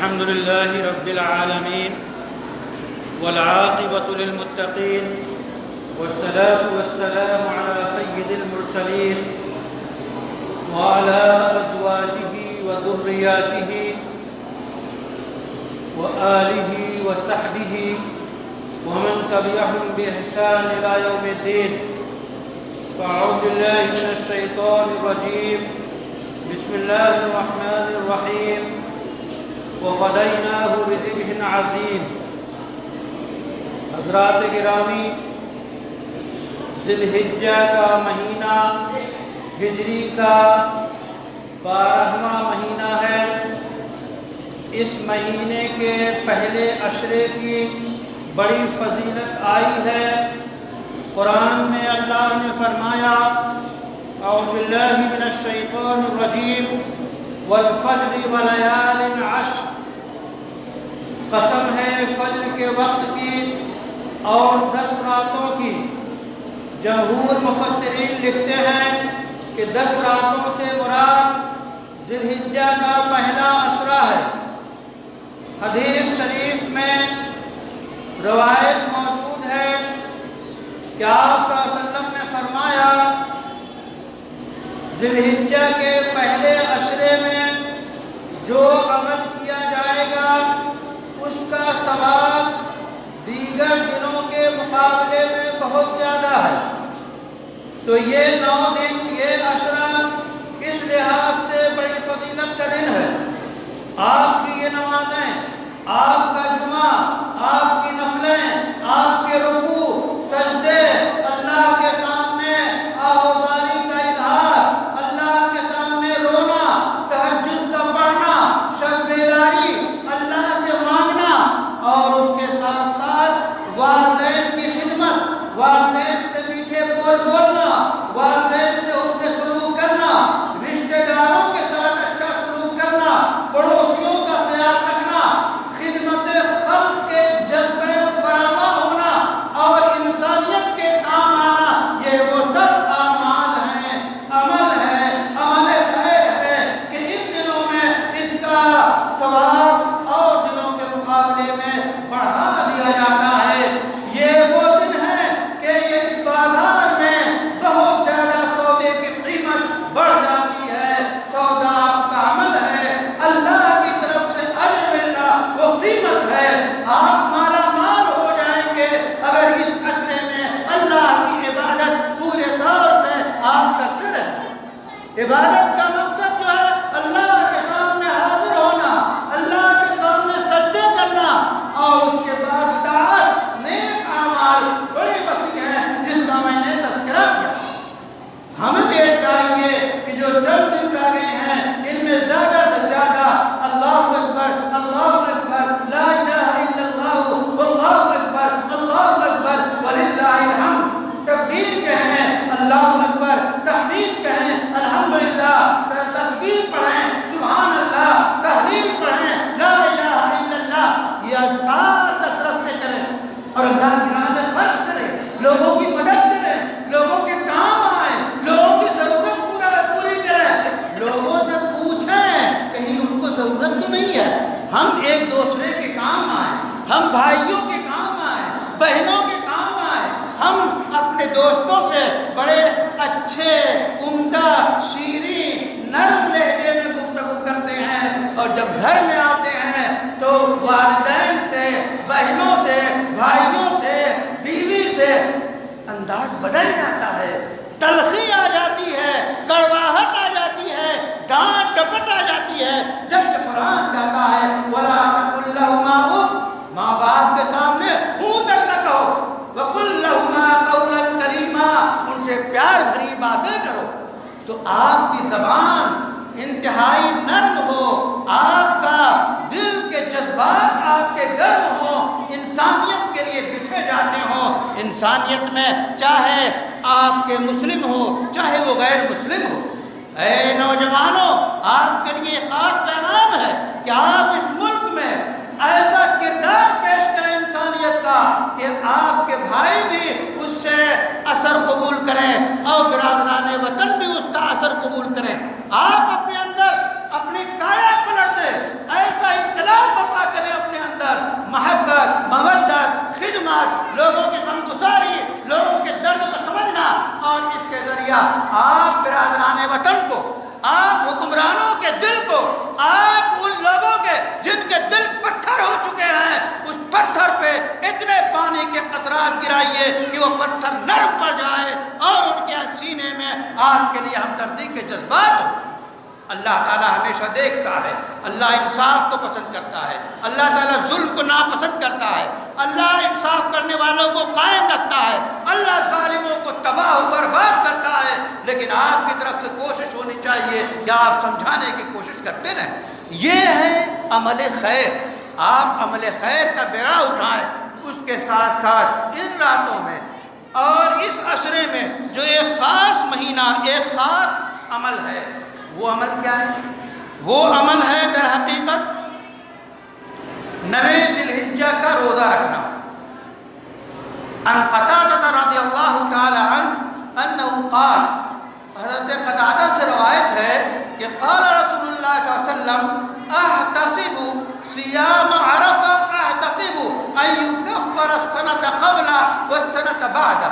الحمد لله رب العالمين والعاقبة للمتقين والصلاة والسلام على سيد المرسلين وعلى أزواجه وذرياته وآله وصحبه ومن تبعهم بإحسان إلى يوم الدين. فأعوذ بالله من الشيطان الرجيم. بسم الله الرحمن الرحيم. وفديناه بذبح عظيم. حضرات گرامی، ذی الحجہ کا مہینہ ہجری کا 12واں مہینہ ہے. اس مہینے کے پہلے عشرے کی بڑی فضیلت آئی ہے. قرآن میں اللہ نے فرمایا اعوذ باللہ من الشیطان الرجیم والفجر ولیال عشر. قسم ہے فجر کے وقت کی اور 10 راتوں کی. جمہور مفسرین لکھتے ہیں کہ 10 راتوں سے مراد ذی الحجہ کا پہلا عشرہ ہے. حدیث شریف میں روایت موجود ہے کہ آپ صلی اللہ علیہ وسلم نے فرمایا ذی الحجہ کے پہلے عشرے میں جو عمل کیا جائے گا اس کا ثواب دیگر دنوں کے مقابلے میں بہت زیادہ ہے. تو یہ 9 دن یہ عشرہ اس لحاظ سے بڑی فضیلت کا دن ہے. آپ کی یہ نمازیں، آپ کا جمعہ، آپ کی نفلیں، آپ کے رکوع سجدے، اللہ کے سامنے آہوازاری کا اظہار، اللہ کے سامنے رونا، تہجد کا پڑھنا، شب بیداری، اللہ سے مانگنا، اور اس کے ساتھ ساتھ والدین کی خدمت، والدین سے میٹھے بول بولنا، والدین سے حسن سلوک کرنا، رشتہ داروں کے ساتھ اچھا سلوک کرنا، پڑوسیوں کا خیال رکھنا، خدمت خلق کے جذبے فراواں ہونا اور انسانیت کے کام آنا، یہ وہ سب اعمال ہیں، عمل ہے، عمل خیر ہے کہ ان دنوں میں اس کا ثواب اور دنوں کے مقابلے میں بڑھا دیا جاتا ہے. یہ وہ دن ہے کہ یہ اس بازار میں بہت زیادہ سودے کی قیمت بڑھ جاتی ہے. سودا آپ کا عمل ہے، اللہ کی طرف سے اجر ملنا وہ قیمت ہے. آپ مالا مال ہو جائیں گے اگر اس عشرے میں اللہ کی عبادت پورے طور پہ آپ کرتے رہیں. عبادت کا مقصد جو ہے اللہ کے سامنے حاضر ہونا، اللہ کے سامنے سجدے کرنا، اور اس کے بعد طاعت، نیک اعمال بڑی وسیع ہیں جس کا میں نے تذکرہ کیا. ہمیں یہ چاہیے کہ جو چند دن رہ گئے ہیں ان میں زیادہ سے زیادہ اللہ اکبر، اللہ اکبر، لا الہ الا اللہ، واللہ اکبر، اللہ اکبر وللہ الحمد. تکبیر کہیں، اللہ اکبر، تحمید کہیں، الحمدللہ، تسبیح پڑھیں، سبحان اللہ، تحلیل پڑھیں، لا الہ الا اللہ. یہ اذکار کثرت سے کریں اور اللہ کی راہ میں خرچ کریں، لوگوں کی مدد کریں، لوگوں کے کام آئیں، لوگوں کی ضرورت پوری کریں. لوگوں سے پوچھیں کہیں ان کو ضرورت تو نہیں ہے. ہم ایک دوسرے کے کام آئیں، ہم بھائیوں کے کام آئیں، بہنوں کے کام آئیں. ہم اپنے دوستوں سے بڑے اچھے، عمدہ، شیریں، نرم لہجے میں گفتگو کرتے ہیں، اور جب گھر میں آتے ہیں تو والدین سے، بہنوں سے، بھائیوں سے، بیوی سے انداز بدل جاتا ہے. تلخی آ جاتی ہے، کڑواہٹ آ جاتی ہے، ڈانٹ ڈپٹ آ جاتی ہے. جبکہ قرآن کہتا ہے وَلَا تَقُلْ لَهُمَا أُفٍّ. ماں باپ کے سامنے منہ تک نہ کہو. وَقُلْ لَهُمَا قَوْلًا كَرِيمًا. ان سے پیار بھری باتیں کرو. تو آپ کی زبان انتہائی نرم ہو، آپ کا دل کے جذبات آپ کے گرم ہوں، انسانیت کے لیے بچھے جاتے ہوں. انسانیت میں چاہے آپ کے مسلم ہو چاہے وہ غیر مسلم ہو. اے نوجوانوں، آپ کے لیے خاص پیغام ہے کہ آپ اس ملک میں ایسا کردار پیش کریں انسانیت کا کہ آپ کے بھائی بھی اس سے اثر قبول کریں اور برادران وطن بھی اس کا اثر قبول کریں. آپ اپنے اندر اپنی کایا پلٹ دیں، ایسا انقلاب کے دل کو آپ ان لوگوں کے جن کے دل پتھر ہو چکے ہیں اس پتھر پہ اتنے پانی کے قطرات گرائیے کہ وہ پتھر نرم پڑ جائے اور ان کے سینے میں آپ کے لیے ہمدردی کے جذبات ہو۔ اللہ تعالیٰ ہمیشہ دیکھتا ہے، اللہ انصاف کو پسند کرتا ہے، اللہ تعالیٰ ظلم کو ناپسند کرتا ہے، اللہ انصاف کرنے والوں کو قائم رکھتا ہے، اللہ ظالموں کو تباہ و برباد کرتا ہے۔ لیکن آپ کی طرف سے کوشش ہونی چاہیے کہ آپ سمجھانے کی کوشش کرتے رہیں۔ یہ ہے عمل خیر، آپ عمل خیر کا بیڑا اٹھائیں۔ اس کے ساتھ ساتھ ان راتوں میں اور اس عشرے میں جو ایک خاص مہینہ، ایک خاص عمل ہے، وہ عمل کیا ہے؟ وہ عمل ہے در حقیقت 9 ذی الحجہ کا روزہ رکھنا۔ عن قتادہ رضی اللہ تعالی عنہ انہ قال، حضرت قتادہ سے روایت ہے کہ قال رسول اللہ صلی اللہ علیہ وسلم احتسب صیام عرفہ احتسب ان یکفر السنۃ قبل والسنۃ بعد،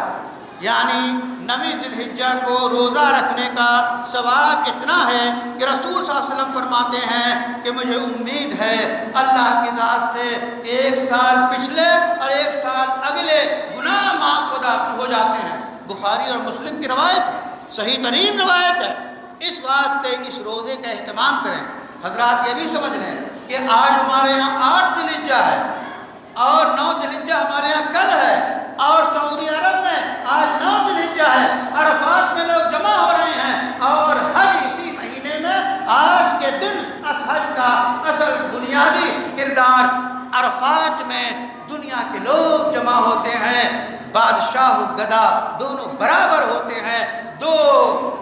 یعنی 9 ذی الحجہ کو روزہ رکھنے کا ثواب اتنا ہے کہ رسول صلی اللہ علیہ وسلم فرماتے ہیں کہ مجھے امید ہے اللہ کی ذات سے کہ 1 سال پچھلے اور 1 سال اگلے گناہ معاف ہو جاتے ہیں۔ بخاری اور مسلم کی روایت ہے، صحیح ترین روایت ہے۔ اس واسطے اس روزے کا اہتمام کریں۔ حضرات یہ بھی سمجھ لیں کہ آج ہمارے یہاں 8 ذی الحجہ ہے اور 9 ذی الحجہ ہمارے یہاں کل ہے، اور سعودی عرب میں آج 9 ذی الحجہ ہے، عرفات میں لوگ جمع ہو رہے ہیں، اور حج اسی مہینے میں آج کے دن اس حج کا اصل بنیادی کردار عرفات میں دنیا کے لوگ جمع ہوتے ہیں، بادشاہ و گدا دونوں برابر ہوتے ہیں، 2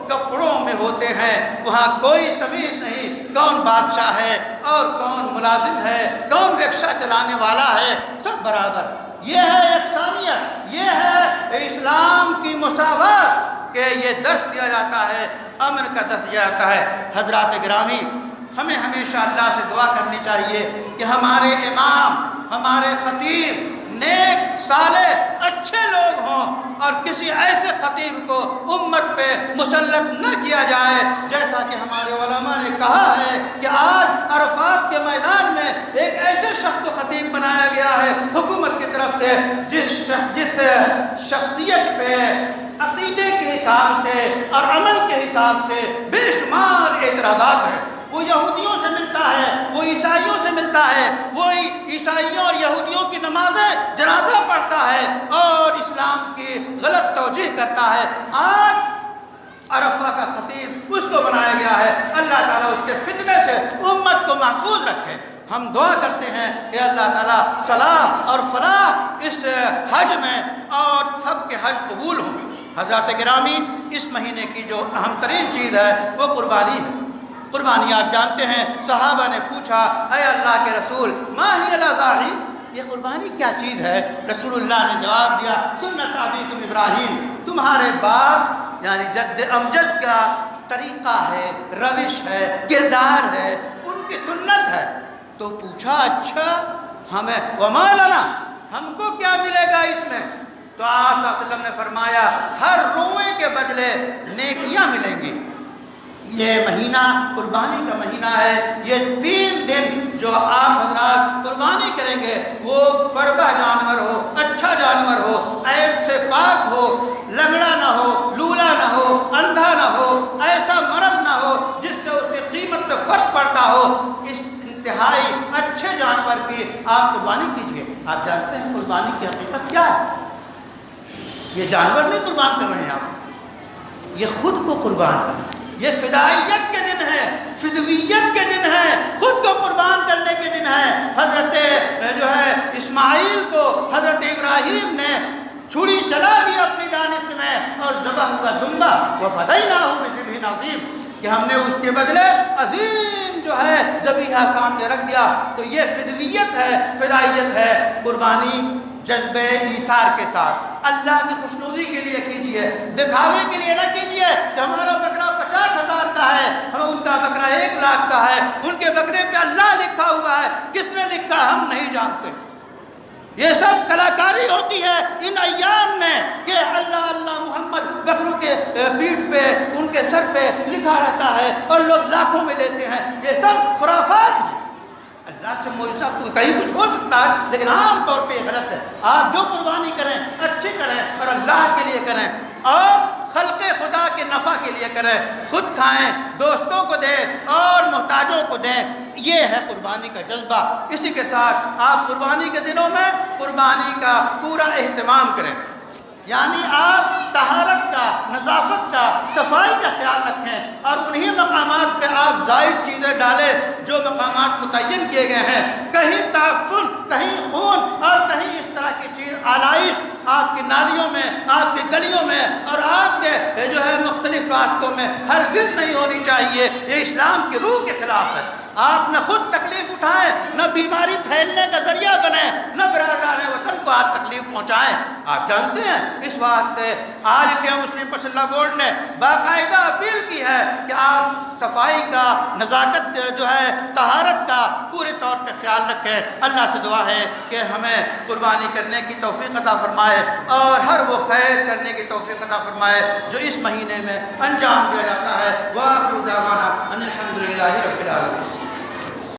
کپڑوں میں ہوتے ہیں، وہاں کوئی تمیز نہیں کون بادشاہ ہے اور کون ملازم ہے، کون رکشہ چلانے والا ہے، سب برابر۔ یہ ہے یکسانیت، یہ ہے اسلام کی مساوات کہ یہ درس دیا جاتا ہے، امن کا درس دیا جاتا ہے۔ حضرات گرامی، ہمیں ہمیشہ اللہ سے دعا کرنی چاہیے کہ ہمارے امام، ہمارے خطیب نیک صالح اچھے لوگ ہوں، اور کسی ایسے خطیب کو امت پہ مسلط نہ کیا جائے جیسا کہ ہمارے علماء نے کہا ہے کہ آج عرفات کے میدان میں ایک ایسے شخص کو خطیب بنایا گیا ہے حکومت کی طرف سے جس شخصیت پہ عقیدے کے حساب سے اور عمل کے حساب سے بے شمار اعتراضات ہیں۔ وہ یہودیوں سے ملتا ہے، وہ عیسائیوں سے ملتا ہے، وہ عیسائیوں اور یہودیوں کی نمازیں جنازہ پڑھتا ہے اور اسلام کی غلط توجیہ کرتا ہے۔ آج عرفہ کا خطیب اس کو بنایا گیا ہے، اللہ تعالیٰ اس کے فتنے سے امت کو محفوظ رکھے۔ ہم دعا کرتے ہیں کہ اللہ تعالیٰ صلاح اور فلاح اس حج میں اور سب کے حج قبول ہوں۔ حضرات گرامی، اس مہینے کی جو اہم ترین چیز ہے وہ قربانی ہے۔ قربانی آپ جانتے ہیں، صحابہ نے پوچھا اے اللہ کے رسول ما ہی الاضاحی، یہ قربانی کیا چیز ہے؟ رسول اللہ نے جواب دیا سنت ابیکم ابراہیم، تمہارے باپ یعنی جد امجد کا طریقہ ہے، روش ہے، کردار ہے، ان کی سنت ہے۔ تو پوچھا اچھا ہمیں وما لنا، ہم کو کیا ملے گا اس میں؟ تو آپ صلی اللہ علیہ وسلم نے فرمایا ہر روئے کے بدلے نیکیاں ملیں گی۔ یہ مہینہ قربانی کا مہینہ ہے، یہ 3 دن جو آپ حضرات قربانی کریں گے وہ فربہ جانور ہو، اچھا جانور ہو، عیب سے پاک ہو، لنگڑا نہ ہو، لولا نہ ہو، اندھا نہ ہو، ایسا مرض نہ ہو جس سے اس کی قیمت پہ فرق پڑتا ہو، اس انتہائی اچھے جانور کی آپ قربانی کیجئے۔ آپ جانتے ہیں قربانی کی حقیقت کیا ہے؟ یہ جانور نہیں قربان کر رہے ہیں آپ، یہ خود کو قربان کر رہے ہیں۔ یہ فدائیت کے دن ہے، فدویت کے دن ہے، خود کو قربان کرنے کے دن ہے۔ حضرت جو ہے اسماعیل کو حضرت ابراہیم نے چھری چلا دی اپنی دانست میں اور ذبح ہوا دمبا وفدیناہ بذبح عظیم، کہ ہم نے اس کے بدلے عظیم جو ہے ذبیحہ سامنے رکھ دیا۔ تو یہ فدویت ہے، فدائیت ہے۔ قربانی جذبہ ایثار کے ساتھ اللہ کی خوشنودی کے لیے کیجیے، دکھاوے کے لیے نہ کیجیے کہ ہمارا بکرا 50,000 کا ہے، ہمیں ان کا بکرا 1 لاکھ کا ہے، ان کے بکرے پہ اللہ لکھا ہوا ہے، کس نے لکھا ہم نہیں جانتے۔ یہ سب کلاکاری ہوتی ہے ان ایام میں کہ اللہ اللہ محمد بکروں کے پیٹھ پہ ان کے سر پہ لکھا رہتا ہے اور لوگ لاکھوں میں لیتے ہیں. یہ سب خرافات ہیں. اللہ سے معجزہ کہیں کچھ ہو سکتا ہے لیکن عام طور پہ یہ غلط ہے. آپ جو قربانی کریں اچھی کریں اور اللہ کے لیے کریں اور خلق خدا کے نفع کے لیے کریں. خود کھائیں، دوستوں کو دیں اور محتاجوں کو دیں. یہ ہے قربانی کا جذبہ. اسی کے ساتھ آپ قربانی کے دنوں میں قربانی کا پورا اہتمام کریں. یعنی آپ طہارت کا، نظافت کا، صفائی کا خیال رکھیں اور انہی مقامات پہ آپ زائد چیزیں ڈالیں جو مقامات متعین کیے گئے ہیں. کہیں تعفن، کہیں خون اور کہیں اس طرح کی چیز آلائش آپ کی نالیوں میں، آپ کی گلیوں میں اور آپ کے جو ہے مختلف راستوں میں ہرگز نہیں ہونی چاہیے. یہ اسلام کی روح کے خلاف ہے. آپ نہ خود تکلیف اٹھائیں، نہ بیماری پھیلنے کا ذریعہ بنیں، نہ برادران وطن کو آپ تکلیف پہنچائیں. آپ جانتے ہیں اس واسطے آل انڈیا مسلم پرسنل لا بورڈ نے باقاعدہ اپیل کی ہے کہ آپ صفائی کا، نزاکت جو ہے، طہارت کا پورے طور پہ خیال رکھیں. اللہ سے دعا ہے کہ ہمیں قربانی کرنے کی توفیق عطا فرمائے اور ہر وہ خیر کرنے کی توفیق عطا فرمائے جو اس مہینے میں انجام دیا جاتا ہے. وآخر دعوانا ان الحمد للہ رب العالمین.